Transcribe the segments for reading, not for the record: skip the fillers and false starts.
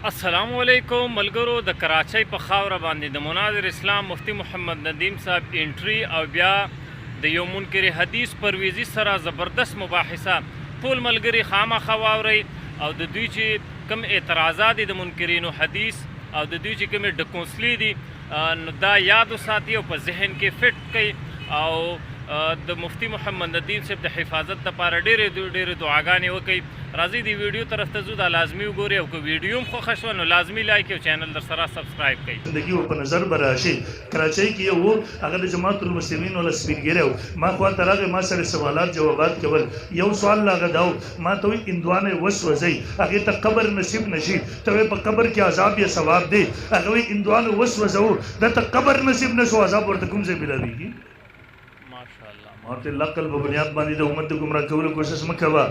السلام علیکم ملګرو د کراچۍ په خاوره باندې د مناظر اسلام مفتی محمد ندیم صاحب انټری او بیا د یو منکر حدیث پرویزی سره زبردست مباحثه ټول ملګري خامخا واورئ او د دوی چې کوم اعتراضات دي د منکرینو حدیث او د دوی چې کومې ډکونسلي دي نو دا یاد وساتي او په ذهن کې فټ کړئ او د مفتی محمد ندیم صاحب د حفاظت لپاره ډېرې دعاګانې وکړئ. راځئ د ویډیو طرف ته ځو، دا لازمي وګورئ او که ویډیو هم خوښه شوه نو لازمي لایک او چینل در سره سبسکرایب کړئ. زندگی په نظر به راشي. کراچۍ کې یو و هغه د جماعت المسلمین ولا سپینګیری و. ما خواته راغی، ما سره سوالات جوابات کول. یو سوال لا غدا و، ما ته وی هندوانه وسوځي هغه ته قبر نصیب نشي، ته په قبر کې عذاب یا ثواب دی. هغه وی هندوانه وسوځو د ته قبر نصیب نشو، عذاب ورته کوم ځای ملاويږي؟ ماشاءالله. ماته لقل په بنیاد باندې د امت ګمراه کولو کوشش مکوا.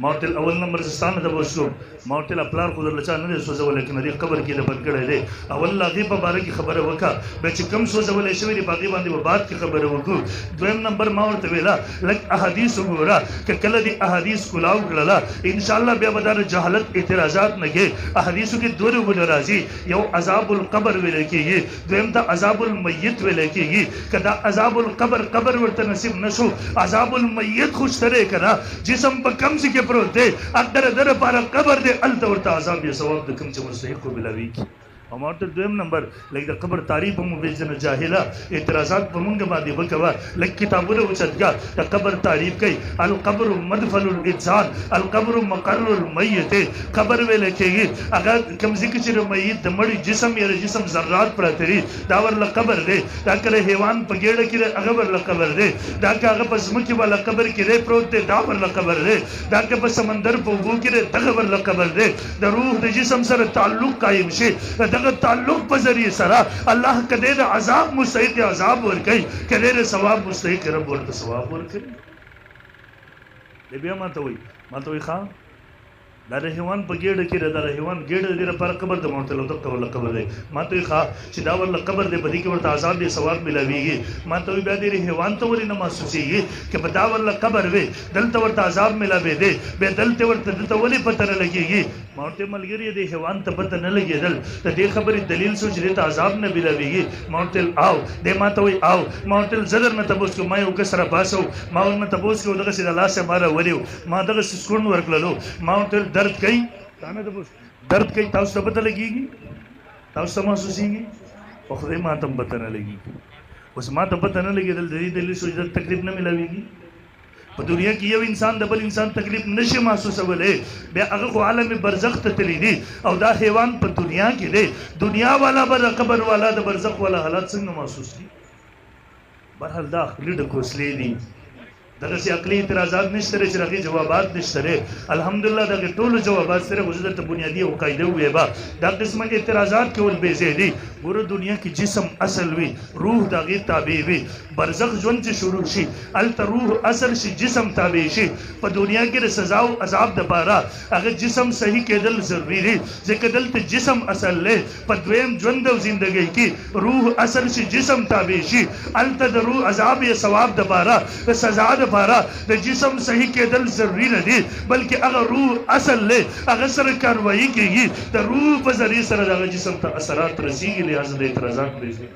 ماته اول نمبر زستانه د وشو ماته خپل خو درلچا نه سوځول لیکن د قبر کې د بدګړې دی. اول لاغي په باره کې خبره وکا به چې کم سوځول شوی دی باقي باندې بعد کې خبره وکړو. دویم نمبر ما ورته ویلا لک احادیث وګورا ک کله دی احادیث کولاو کړلا ان شاء الله بیا بدر جهالت اعتراضات نه کې. احادیثو کې دوه ډول راځي، یو عذاب القبر ویل کېږي، دویم ته عذاب المیت ویل کېږي. کدا عذاب القبر قبر ورته نصیب نشو، عذاب المیت خوش ترې کړه جسم په کم ځای کې پروت دی، اندر در پر قبر دی الته ورته عذاب یا ثواب د کوم چې مستحق ملاويږي. او ماته دویم نمبر لکه د قبر تعریف هم وبېژنه جاهله اعتراضات په مونږ باندې وکوه. لکه کتابونه وچتګه د قبر تعریف کوي، القبر مدفن الانسان، القبر مقر المیت. قبر ویل کېږي هغه کوم ځای کې چې میت د مړي جسم یا جسم ذرات پراته دي دا ورله قبر دی. دا کله حیوان په ګېډه کې هغه ورله قبر دی. دا که هغه په ځمکې والا قبر کې دی پروت دی دا ورله قبر دی. دا که په سمندر په اوبو کې دی دغه ورله قبر دی. د روح د جسم سره تعلق قایم شي، دغه تعلق په ذریعه سره الله کده د عذاب مستحق عذاب ورکړي، کده د ثواب مستحق رب ورته ثواب ورکړي. بیا ماته وي خان دا د حیوان په ګېډه کې دا حیوان ګېډه دی لپاره قبر د مونته لوته ورله قبر دی. ماته وي چې دا ورله قبر دی په دې کې ورته عذاب دی ثواب ملاويږي. ماته وي بیا دې حیوان ته ولې نه محسوسېږي چې په دا ورله قبر وي دلته ورته عذاب ملاوي دی، بیا دلته ورته دلته ولې پته نه لګېږي؟ ما ورته ملګري د حیوان ته پته نه لګېدل د دې خبرې دلیل سو چې ته عذاب نه ملاويږي. ما ورته آو دې ماته وي آو ما ورته زدر نه تبوس کو ما یو کسره باسو ما ورنه تبوس کو دغه سي د لاسه ماره وریو ما دغه سکون ورکللو. ما ورته درد کوي تانه درد کوي تاسو ته پته لګېږي؟ تاسو ته محسوسېږي؟ خو خدای ما ته هم پته نه لګېږي. اوس ما ته پته نه لګېدل د دې دلیل سو چې تکلیف نه ملاويږي. په دنیا کې یو انسان د بل انسان تکلیف نشي محسوسولی، بیا هغه خو عالم برزخ ته تللی دي او دا حیوان په دنیا کې دی. دنیا والا به د قبر والا د برزخ والا حالات څنګه محسوس دي؟ برحال دا عقلي ډکوسلې دي، دغسې عقلي اعتراضات نشته چې هغې جوابات نشته. الحمدلله دغې ټولو جوابات سره خو زه درته بنیادي او قاعده وویمه دا قسمه اعتراضات کول بې ځای دي. ګوره دنیا کې جسم اصل وي، روح د هغې تابع وي. برزخ ژوند چې شروع شي هلته روح اصل شي، جسم تابع شي. په دنیا کې د سزا او عذاب دپاره هغه جسم صحیح کېدل ضروري دي ځکه دلته جسم اصل دی. په دویم ژوند او زندګۍ کې روح اصل شي، جسم تابع شي. هلته د روح عذاب یا ثواب دپاره د سزا دپاره د جسم صحیح کېدل ضروري نه دي بلکې هغه روح اصل دی، هغه سره کاروایي کېږي. د روح په ذریعې سره د هغه جسم ته اثرات رسېږي. لہذا د اعتراضات پرېږدي.